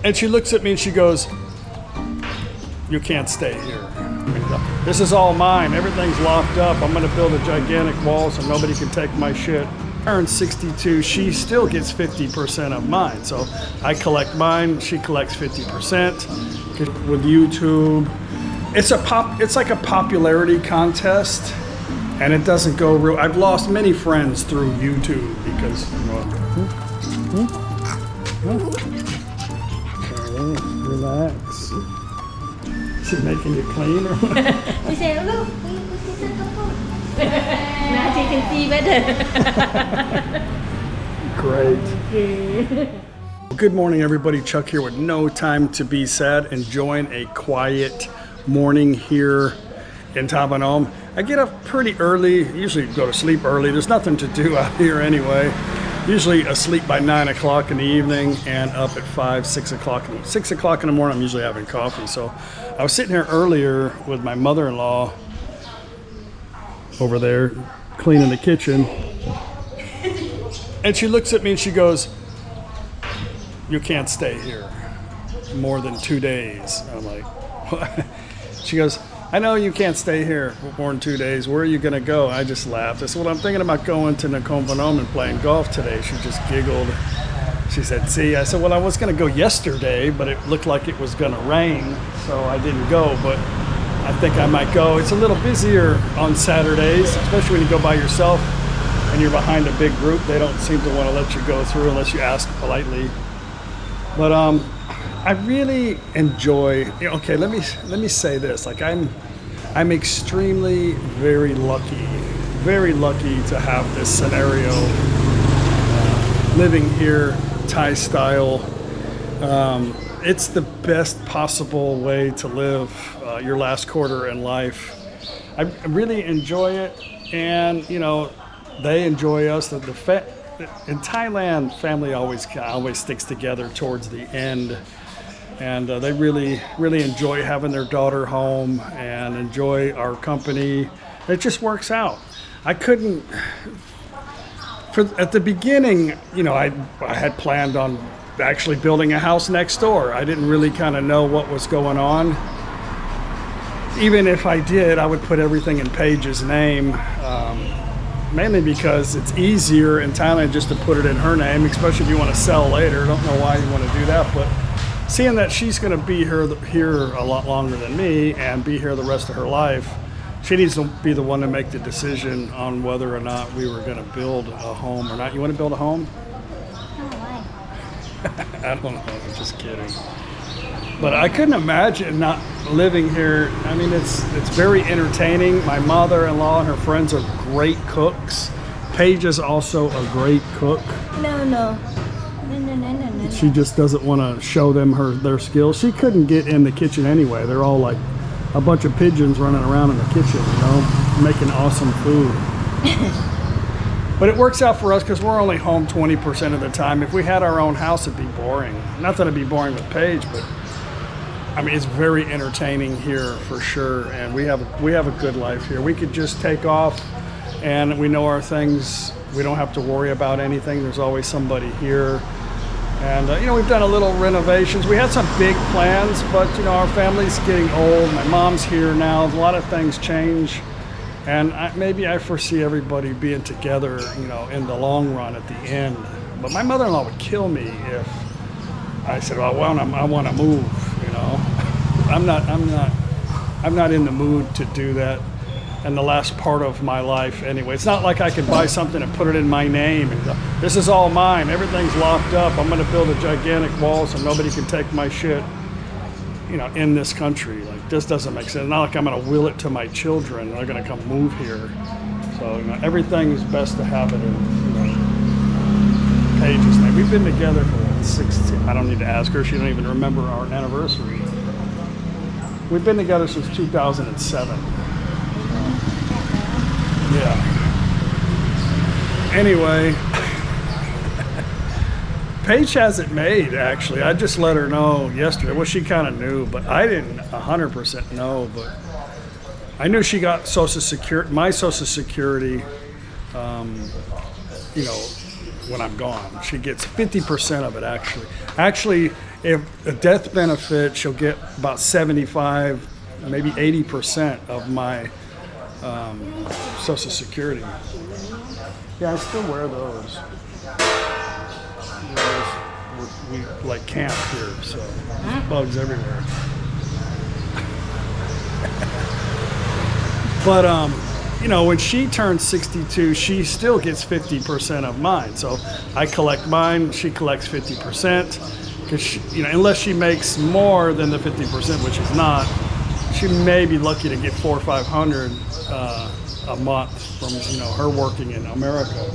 And she looks at me and she goes, "You can't stay here. This is all mine. Everything's locked up. I'm going to build a gigantic wall so nobody can take my shit." Earns 62, she still gets 50% of mine. So I collect mine, she collects 50%. With YouTube, it's like a popularity contest, and it doesn't go real. I've lost many friends through YouTube because, you know, okay, relax. Is she making you clean or what? She said, "Look, now she can see better." Great. Good morning, everybody. Chuck here with no time to be sad, enjoying a quiet morning here in ThatPhanom. I get up pretty early, usually go to sleep early. There's nothing to do out here anyway. Usually asleep by 9 o'clock in the evening and up at 5, 6 o'clock. 6 o'clock in the morning, I'm usually having coffee. So I was sitting here earlier with my mother-in-law over there cleaning the kitchen. And she looks at me and she goes, "You can't stay here more than 2 days." I'm like, "What?" She goes, "I know you can't stay here for more than 2 days. Where are you going to go?" I just laughed. I said, "Well, I'm thinking about going to NakhonPhanom and playing golf today." She just giggled. She said, "See?" I said, "Well, I was going to go yesterday, but it looked like it was going to rain, so I didn't go. But I think I might go." It's a little busier on Saturdays, especially when you go by yourself and you're behind a big group. They don't seem to want to let you go through unless you ask politely. But I really enjoy. Okay, let me say this. Like I'm extremely very lucky to have this scenario. Living here, Thai style. It's the best possible way to live your last quarter in life. I really enjoy it, and you know, they enjoy us. In Thailand, family always sticks together towards the end, and they really enjoy having their daughter home and enjoy our company. It just works out. I couldn't. At the beginning, you know, I had planned on actually building a house next door. I didn't really kind of know what was going on. Even if I did, I would put everything in Paige's name, mainly because it's easier in Thailand just to put it in her name, especially if you want to sell later. I don't know why you want to do that, but seeing that she's going to be here a lot longer than me and be here the rest of her life, she needs to be the one to make the decision on whether or not we were going to build a home or not. You want to build a home? I don't know, I'm just kidding. But I couldn't imagine not living here. I mean, it's very entertaining. My mother-in-law and her friends are great cooks. Paige is also a great cook. No. She just doesn't want to show them their skills. She couldn't get in the kitchen anyway. They're all like a bunch of pigeons running around in the kitchen, you know, making awesome food. But it works out for us because we're only home 20% of the time. If we had our own house, it'd be boring. Not that it'd be boring with Paige, but I mean, it's very entertaining here for sure. And we have a good life here. We could just take off and we know our things. We don't have to worry about anything. There's always somebody here. And, you know, we've done a little renovations. We had some big plans, but, you know, our family's getting old. My mom's here now. A lot of things change. And maybe I foresee everybody being together, you know, in the long run at the end. But my mother-in-law would kill me if I said, "Well, I want to move." You know, I'm not in the mood to do that in the last part of my life anyway. It's not like I can buy something and put it in my name and go, "This is all mine. Everything's locked up. I'm going to build a gigantic wall so nobody can take my shit." You know, in this country, like this doesn't make sense. Not like I'm going to will it to my children. They're going to come move here. So, you know, everything is best to have it in, you know, Paige's name. We've been together for 16. I don't need to ask her. She don't even remember our anniversary. We've been together since 2007. Yeah. Anyway. Paige has it made, actually. I just let her know yesterday. Well, she kind of knew, but I didn't 100% know. But I knew she got my Social Security, you know, when I'm gone. She gets 50% of it, actually. Actually, if a death benefit, she'll get about 75, maybe 80% of my Social Security. Yeah, I still wear those. We like camp here, so there's bugs everywhere. But you know, when she turns 62, she still gets 50% of mine. So I collect mine, she collects 50%. Because you know, unless she makes more than the 50%, which is not, she may be lucky to get $400 or $500 a month from, you know, her working in America.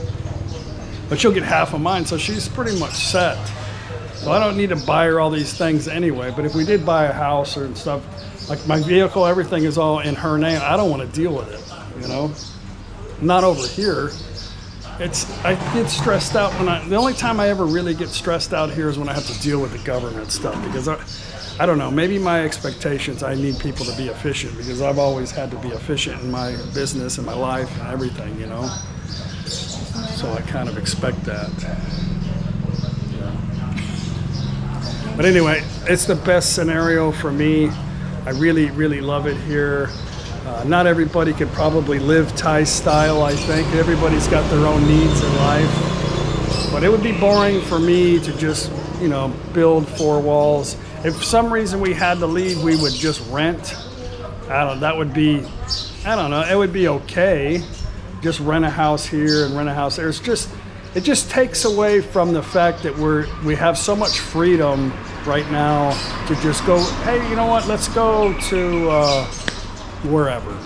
But she'll get half of mine, so she's pretty much set. So I don't need to buy her all these things anyway. But if we did buy a house or stuff, like my vehicle, everything is all in her name. I don't want to deal with it, you know. Not over here. I get stressed out the only time I ever really get stressed out here is when I have to deal with the government stuff, because I don't know, maybe my expectations, I need people to be efficient, because I've always had to be efficient in my business and my life and everything, you know. So I kind of expect that. But anyway, it's the best scenario for me. I really, really love it here. Not everybody could probably live Thai style, I think. Everybody's got their own needs in life. But it would be boring for me to just, you know, build four walls. If for some reason we had to leave, we would just rent. That would be, I don't know, it would be okay. Just rent a house here and rent a house there. It just takes away from the fact that we have so much freedom right now to just go, hey, you know what, let's go to wherever.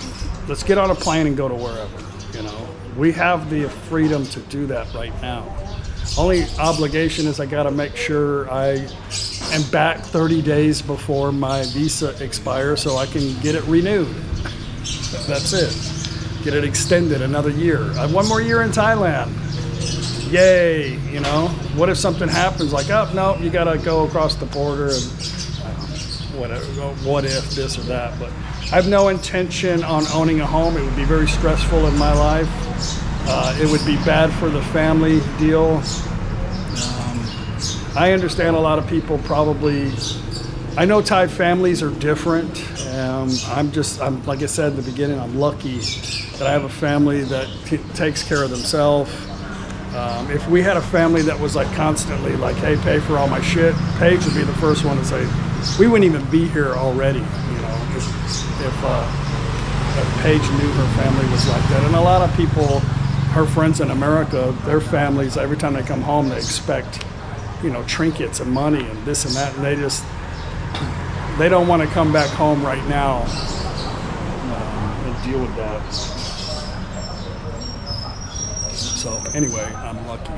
Let's get on a plane and go to wherever, you know. We have the freedom to do that right now. Only obligation is I got to make sure I am back 30 days before my visa expires so I can get it renewed. That's it. Get it extended another year. I have one more year in Thailand. Yay, you know. What if something happens like, oh, no, you got to go across the border and whatever, what if this or that. But I have no intention on owning a home. It would be very stressful in my life. It would be bad for the family deal. I understand a lot of people probably, I know Thai families are different. I'm like I said at the beginning, I'm lucky that I have a family that takes care of themselves. If we had a family that was like constantly like, hey, pay for all my shit, Paige would be the first one to say, we wouldn't even be here already, you know, if Paige knew her family was like that. And a lot of people, her friends in America, their families, every time they come home, they expect, you know, trinkets and money and this and that, and they don't want to come back home right now and deal with that. So anyway, I'm lucky.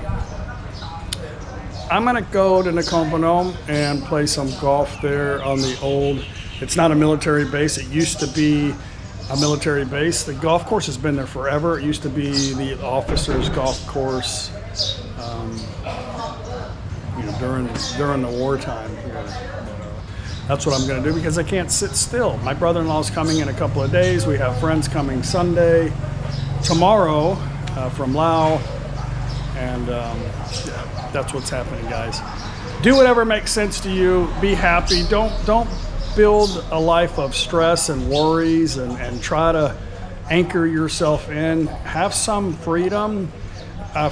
I'm gonna go to NakhonPhanom and play some golf there on the old, it's not a military base, it used to be a military base. The golf course has been there forever. It used to be the officers' golf course, you know, during the wartime here. That's what I'm gonna do because I can't sit still. My brother-in-law's coming in a couple of days. We have friends coming Sunday, tomorrow from Laos, and yeah, that's what's happening, guys. Do whatever makes sense to you. Be happy. Don't build a life of stress and worries and try to anchor yourself in. Have some freedom.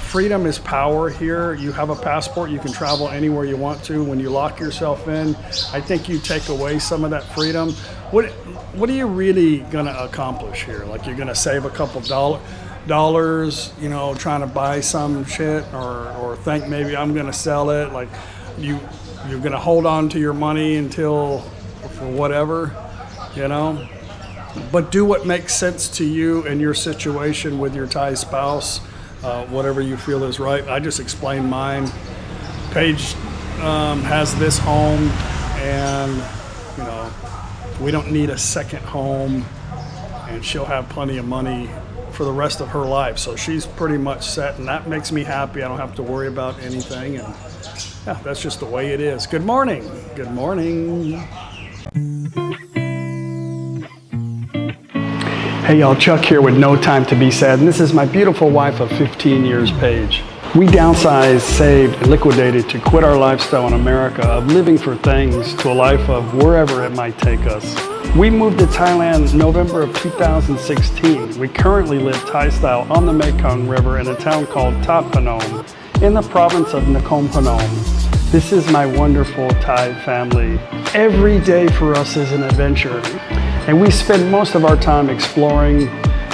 Freedom is power here. You have a passport. You can travel anywhere you want to. When you lock yourself in, I think you take away some of that freedom. What are you really going to accomplish here? Like you're going to save a couple dollars, you know, trying to buy some shit or think maybe I'm going to sell it. Like you're going to hold on to your money until for whatever, you know. But do what makes sense to you and your situation with your Thai spouse. Whatever you feel is right. I just explained mine. Paige has this home, and you know, we don't need a second home, and she'll have plenty of money for the rest of her life. So she's pretty much set, and that makes me happy. I don't have to worry about anything, and yeah, that's just the way it is. Good morning. Good morning. Hey y'all, Chuck here with No Time to Be Sad, and this is my beautiful wife of 15 years, Paige. We downsized, saved, and liquidated to quit our lifestyle in America of living for things to a life of wherever it might take us. We moved to Thailand November of 2016. We currently live Thai style on the Mekong River in a town called ThatPhanom in the province of NakhonPhanom. This is my wonderful Thai family. Every day for us is an adventure, and we spend most of our time exploring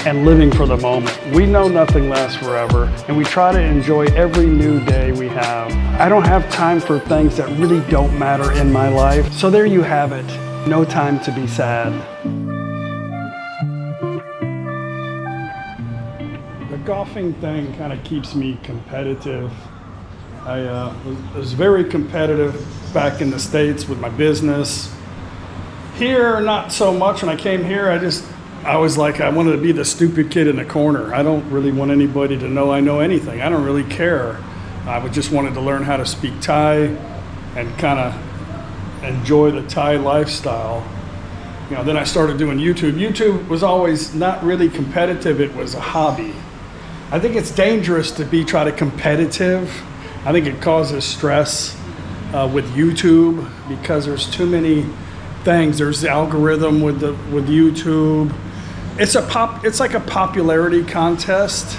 and living for the moment. We know nothing lasts forever, and we try to enjoy every new day we have. I don't have time for things that really don't matter in my life, so there you have it. No time to be sad. The golfing thing kind of keeps me competitive. I was very competitive back in the States with my business. Here, not so much. When I came here, I was like, I wanted to be the stupid kid in the corner. I don't really want anybody to know I know anything. I don't really care. I just wanted to learn how to speak Thai and kind of enjoy the Thai lifestyle. You know, then I started doing YouTube. YouTube was always not really competitive. It was a hobby. I think it's dangerous to try to competitive. I think it causes stress with YouTube because there's too many things. There's the algorithm with YouTube. It's like a popularity contest,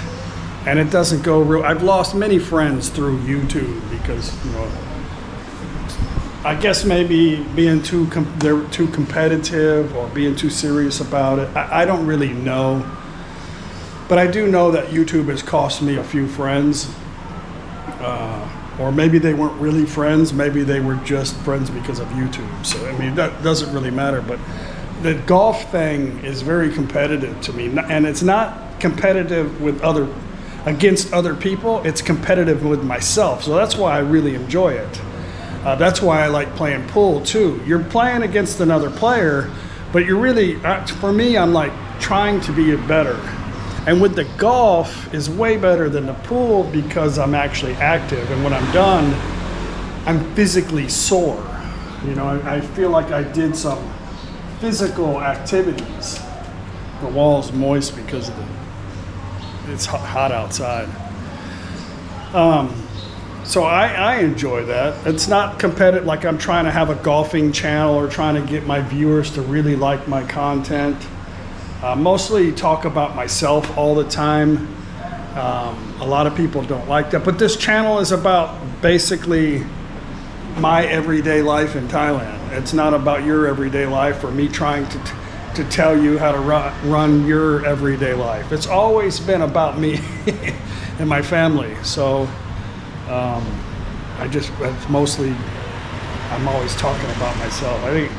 and it doesn't go real. I've lost many friends through YouTube because, you know, I guess maybe they're too competitive or being too serious about it. I don't really know, but I do know that YouTube has cost me a few friends, or maybe they weren't really friends. Maybe they were just friends because of YouTube. So I mean, that doesn't really matter, but the golf thing is very competitive to me, and it's not competitive against other people. It's competitive with myself. So that's why I really enjoy it. That's why I like playing pool too. You're playing against another player, but you're really, for me, I'm like trying to be better. And with the golf is way better than the pool because I'm actually active, and when I'm done, I'm physically sore. You know, I feel like I did some physical activities. The wall's moist because it's hot outside. So I enjoy that. It's not competitive, like I'm trying to have a golfing channel or trying to get my viewers to really like my content. Mostly talk about myself all the time. A lot of people don't like that, but this channel is about basically my everyday life in Thailand. It's not about your everyday life or me trying to tell you how to run your everyday life. It's always been about me and my family. So it's mostly, I'm always talking about myself. I think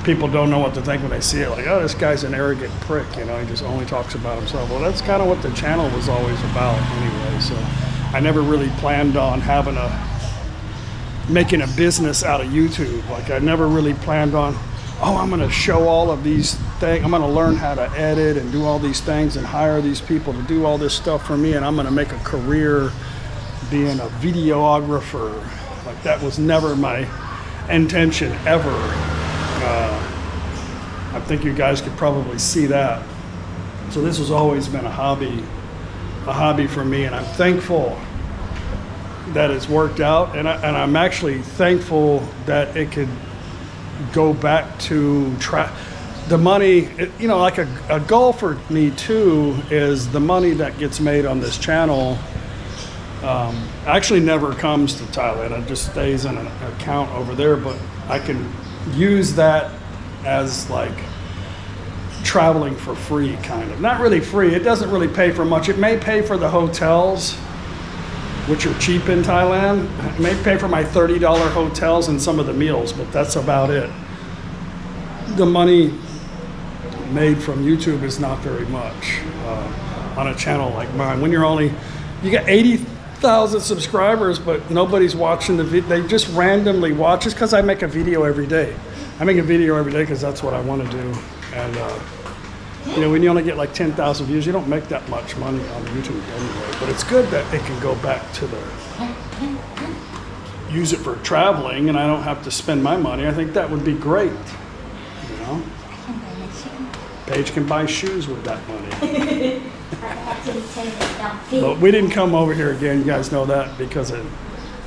people don't know what to think when they see it. Like, oh, this guy's an arrogant prick, you know, he just only talks about himself. Well, that's kind of what the channel was always about anyway. So I never really planned on making a business out of YouTube. Like, I never really planned on, I'm going to show all of these things. I'm going to learn how to edit and do all these things and hire these people to do all this stuff for me, and I'm going to make a career being a videographer. Like, that was never my intention ever. I think you guys could probably see that. So this has always been a hobby for me, and I'm thankful that it's worked out, and I'm actually thankful that it could go back to the money. You know, like a goal for me too is the money that gets made on this channel actually never comes to Thailand. It just stays in an account over there, but I can use that as like traveling for free, kind of. Not really free. It doesn't really pay for much. It may pay for the hotels, which are cheap in Thailand. It may pay for my $30 hotels and some of the meals, but that's about it. The money made from YouTube is not very much on a channel like mine. When you got 80,000 subscribers, but nobody's watching the video. They just randomly watch. Just because I make a video every day. I make a video every day because that's what I want to do. And you know, when you only get like 10,000 views, you don't make that much money on YouTube anyway. But it's good that it can go back to use it for traveling, and I don't have to spend my money. I think that would be great. You know, Paige can buy shoes with that money. But But we didn't come over here again, you guys know that, because of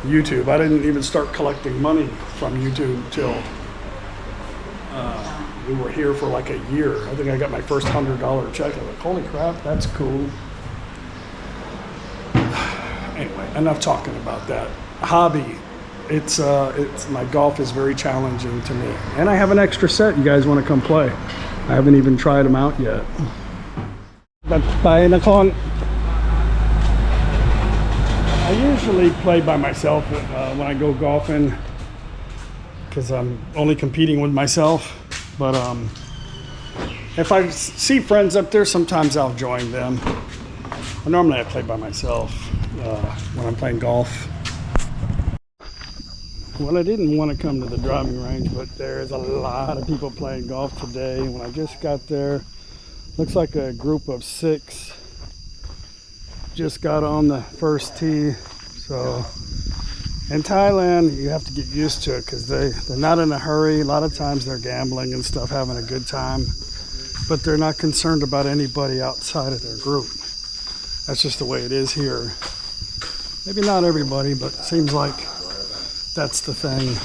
YouTube. I didn't even start collecting money from YouTube till we were here for like a year. I think I got my first $100 check. I was like, holy crap, that's cool. Anyway, enough talking about that. Hobby. It's my golf is very challenging to me. And I have an extra set. You guys want to come play? I haven't even tried them out yet. But by Nakhon, I usually play by myself when I go golfing because I'm only competing with myself. But if I see friends up there, sometimes I'll join them. But normally I play by myself when I'm playing golf. Well, I didn't want to come to the driving range, but there's a lot of people playing golf today. When I just got there, looks like a group of 6 just got on the first tee. So in Thailand, you have to get used to it because they're not in a hurry. A lot of times they're gambling and stuff, having a good time, but they're not concerned about anybody outside of their group. That's just the way it is here. Maybe not everybody, but it seems like that's the thing.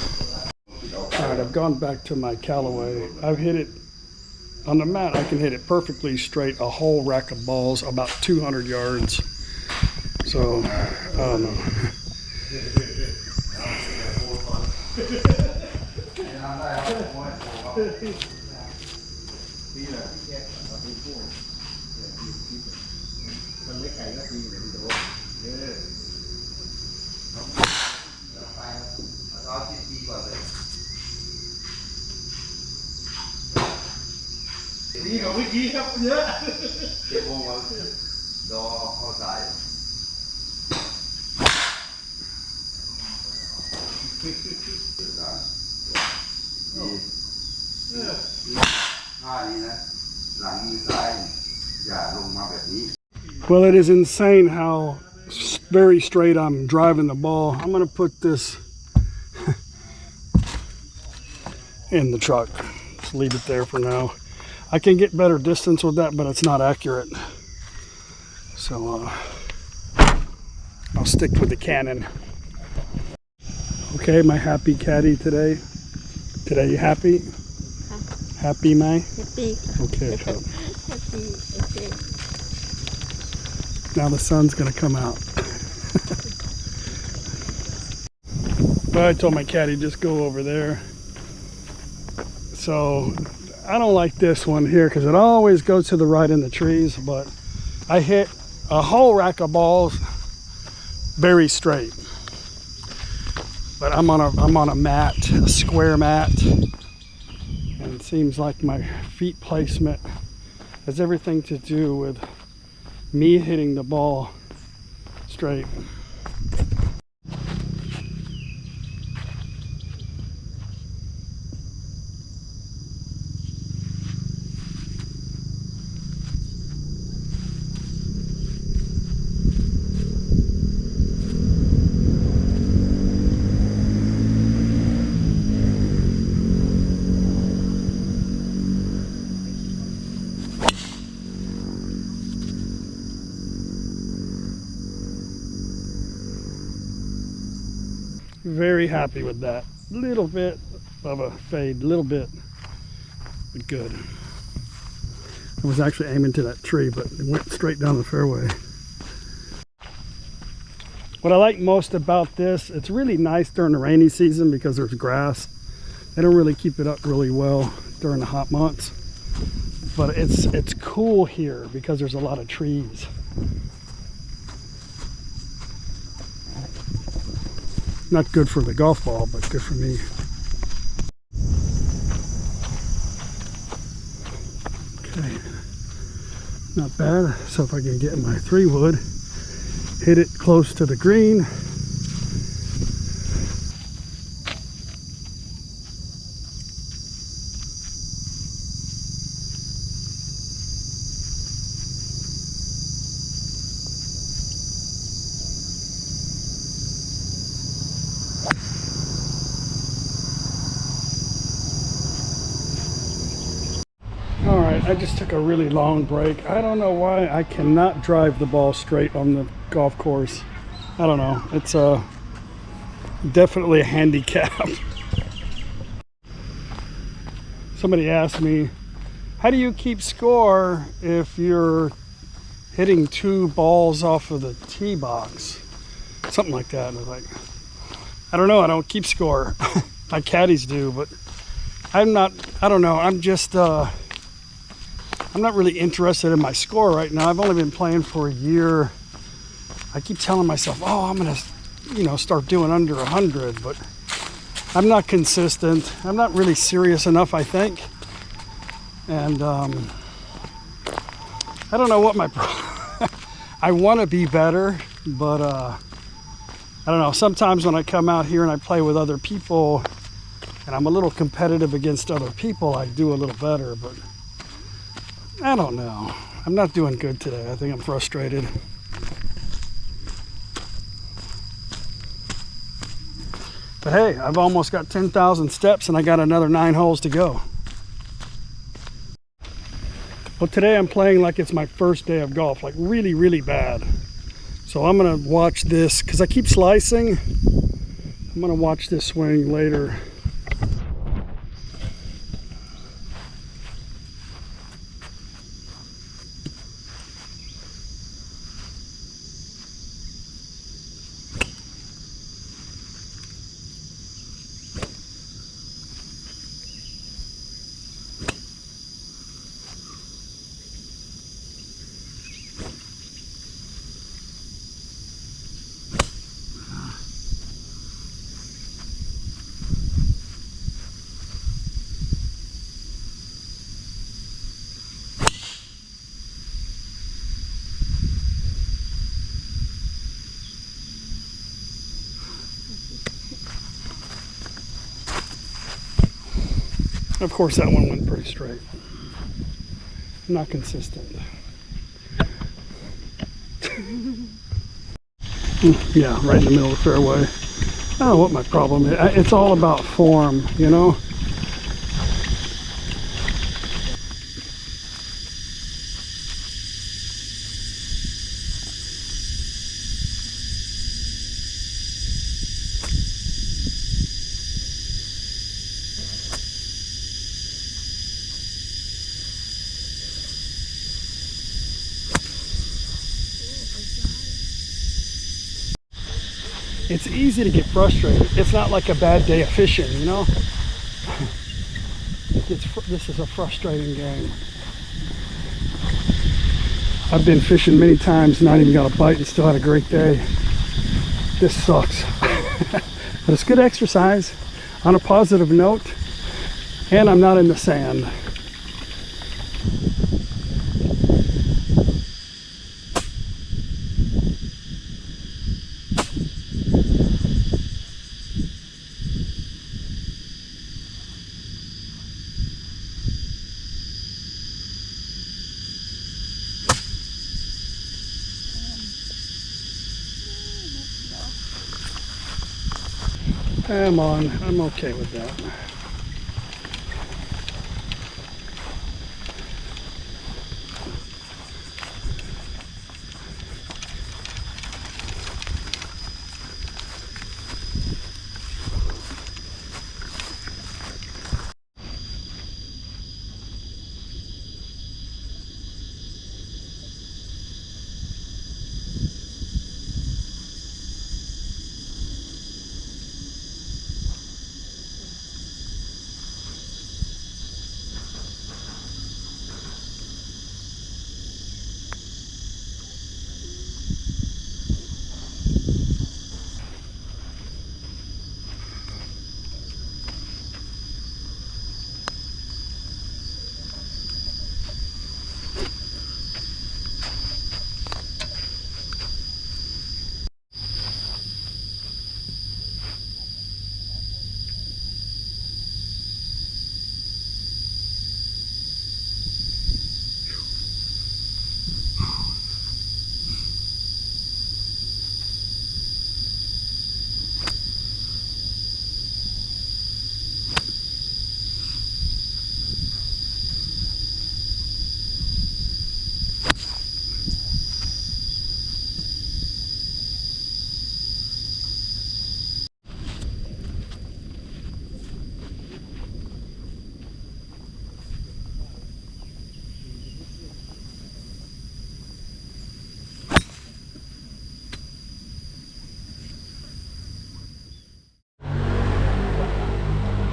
All right, I've gone back to my Callaway. I've hit it on the mat. I can hit it perfectly straight, a whole rack of balls, about 200 yards. So, I don't know. Well, it is insane how very straight I'm driving the ball. I'm going to put this in the truck. Just leave it there for now. I can get better distance with that, but it's not accurate. So I'll stick with the Canon. Okay, my happy caddy today. Today you happy? Happy, Mai? happy. Okay. Happy. Okay. Now the sun's gonna come out. But I told my caddy just go over there. So I don't like this one here because it always goes to the right in the trees, but I hit a whole rack of balls very straight. But I'm on a mat, a square mat, and it seems like my feet placement has everything to do with me hitting the ball straight. Very happy with that. Little bit of a fade, little bit, but good. I was actually aiming to that tree, but it went straight down the fairway. What I like most about this, it's really nice during the rainy season because there's grass. They don't really keep it up really well during the hot months, but it's cool here because there's a lot of trees. Not good for the golf ball, but good for me. Okay, not bad. So if I can get my 3-wood, hit it close to the green. Alright, I just took a really long break. I don't know why I cannot drive the ball straight on the golf course. I don't know. It's definitely a handicap. Somebody asked me, how do you keep score if you're hitting 2 balls off of the tee box? Something like that. And I was like, I don't know. I don't keep score. My caddies do, but I'm not, I don't know. I'm just, I'm not really interested in my score right now. I've only been playing for a year. I keep telling myself, oh, I'm going to, start doing under 100, but I'm not consistent. I'm not really serious enough, I think. And I don't know what my I want to be better, but I don't know. Sometimes when I come out here and I play with other people and I'm a little competitive against other people, I do a little better, but I don't know. I'm not doing good today. I think I'm frustrated. But hey, I've almost got 10,000 steps and I got another 9 holes to go. Well, today I'm playing like it's my first day of golf, like really, really bad. So I'm gonna watch this, because I keep slicing. I'm gonna watch this swing later. Of course, that one went pretty straight. Not consistent. Yeah, right in the middle of the fairway. I don't know what my problem is. It's all about form, It's easy to get frustrated. It's not like a bad day of fishing, This is a frustrating game. I've been fishing many times, not even got a bite and still had a great day. This sucks. But it's good exercise on a positive note, and I'm not in the sand. Come on, I'm okay with that.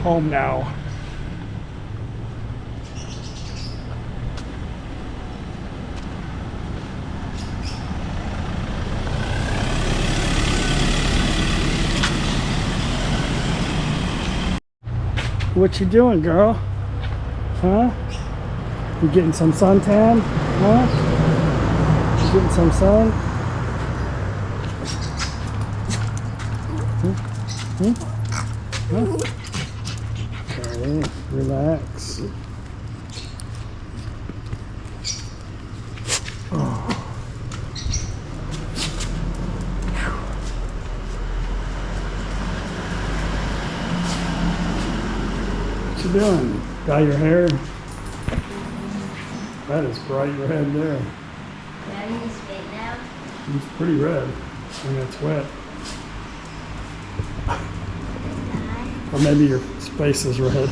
home now. What you doing, girl? Huh? You getting some suntan? Huh? You getting some sun? Huh? Okay, relax. Oh. What you doing? Dye your hair? That is bright red there. Now he's wet now. It's pretty red when it's wet. Or maybe your space is red.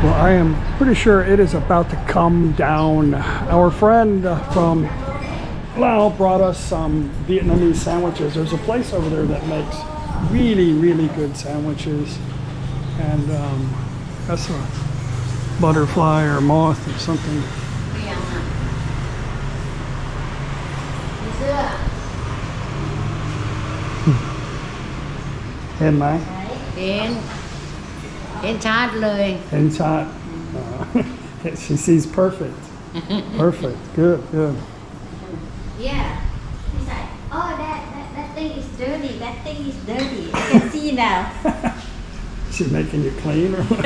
Well, I am pretty sure it is about to come down. Our friend from Laos brought us some Vietnamese sandwiches. There's a place over there that makes really, really good sandwiches. And that's a butterfly or moth or something. Henไหม เห็นชัดเลย Hen shot. She sees perfect. Perfect. Good, good. Yeah. He's like, oh, that thing is dirty. That thing is dirty. I can see now. She making you clean or what?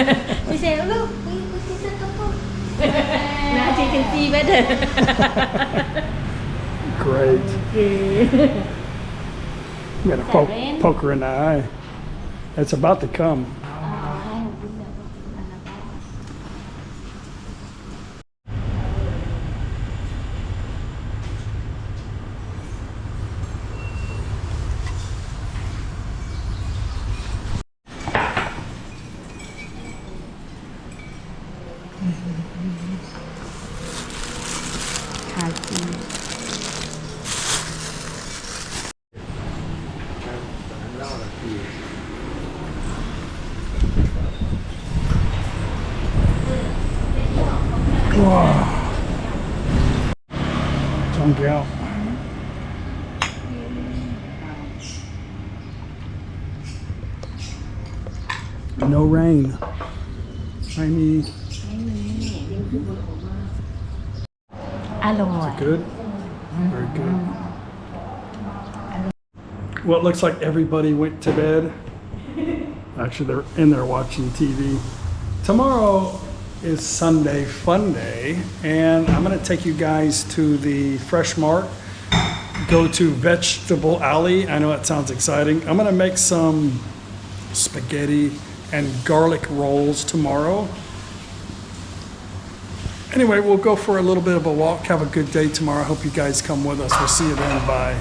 She said, look, we see the cook. Now she can see better. Great. I'm gonna poke her in the eye. It's about to come. Wow. Chunk out. No rain. I mean, อร่อย good. Very good. Well, it looks like everybody went to bed. Actually, they're in there watching TV. Tomorrow is Sunday Fun Day, and I'm going to take you guys to the Fresh Mart. Go to Vegetable Alley. I know it sounds exciting. I'm going to make some spaghetti and garlic rolls tomorrow. Anyway, we'll go for a little bit of a walk. Have a good day tomorrow. I hope you guys come with us. We'll see you then. Bye.